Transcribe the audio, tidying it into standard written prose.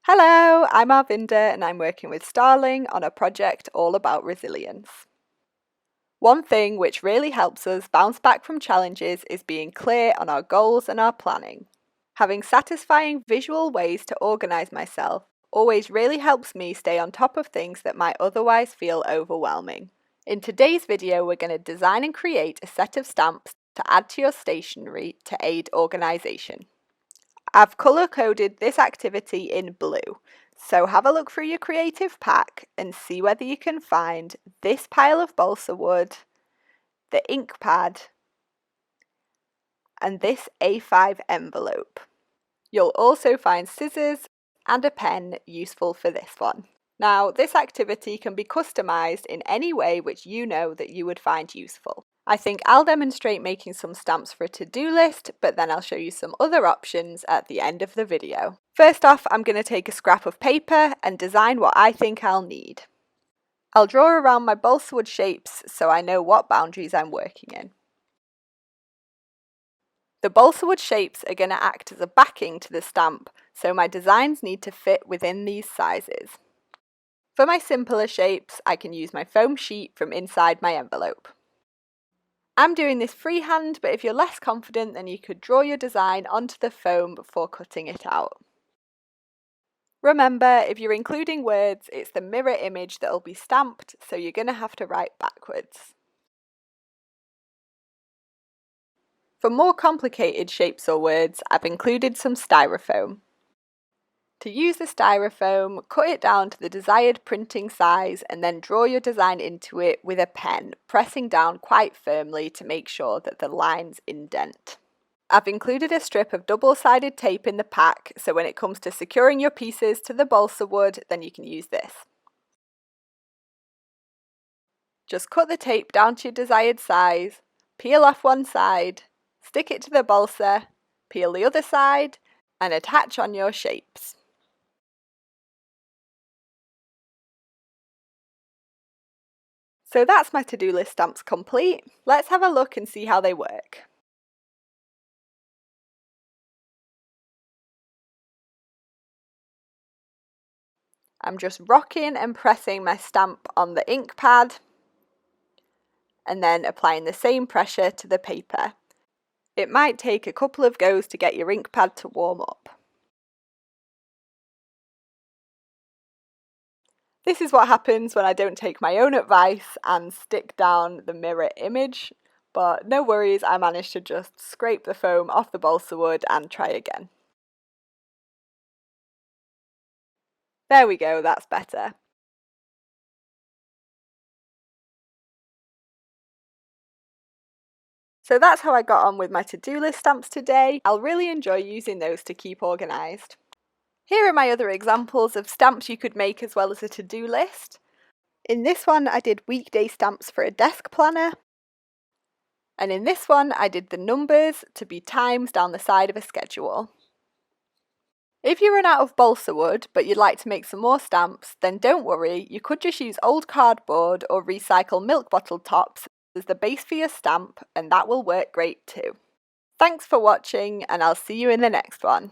Hello, I'm Arvinda and I'm working with Starling on a project all about resilience. One thing which really helps us bounce back from challenges is being clear on our goals and our planning. Having satisfying visual ways to organise myself always really helps me stay on top of things that might otherwise feel overwhelming. In today's video, we're going to design and create a set of stamps to add to your stationery to aid organisation. I've colour-coded this activity in blue, so have a look through your creative pack and see whether you can find this pile of balsa wood, the ink pad, and this A5 envelope. You'll also find scissors and a pen useful for this one. Now, this activity can be customised in any way which you know that you would find useful. I think I'll demonstrate making some stamps for a to-do list, but then I'll show you some other options at the end of the video. First off, I'm going to take a scrap of paper and design what I think I'll need. I'll draw around my balsa wood shapes so I know what boundaries I'm working in. The balsa wood shapes are going to act as a backing to the stamp, so my designs need to fit within these sizes. For my simpler shapes, I can use my foam sheet from inside my envelope. I'm doing this freehand, but if you're less confident, then you could draw your design onto the foam before cutting it out. Remember, if you're including words, it's the mirror image that will be stamped, so you're going to have to write backwards. For more complicated shapes or words, I've included some styrofoam. To use the styrofoam, cut it down to the desired printing size and then draw your design into it with a pen, pressing down quite firmly to make sure that the lines indent. I've included a strip of double-sided tape in the pack, so when it comes to securing your pieces to the balsa wood, then you can use this. Just cut the tape down to your desired size, peel off one side, stick it to the balsa, peel the other side, and attach on your shapes. So that's my to-do list stamps complete. Let's have a look and see how they work. I'm just rocking and pressing my stamp on the ink pad and then applying the same pressure to the paper. It might take a couple of goes to get your ink pad to warm up. This is what happens when I don't take my own advice and stick down the mirror image, but no worries, I managed to just scrape the foam off the balsa wood and try again. There we go, that's better. So that's how I got on with my to-do list stamps today. I'll really enjoy using those to keep organised. Here are my other examples of stamps you could make as well as a to-do list. In this one I did weekday stamps for a desk planner. And in this one I did the numbers to be times down the side of a schedule. If you run out of balsa wood but you'd like to make some more stamps, then don't worry, you could just use old cardboard or recycle milk bottle tops as the base for your stamp, and that will work great too. Thanks for watching, and I'll see you in the next one.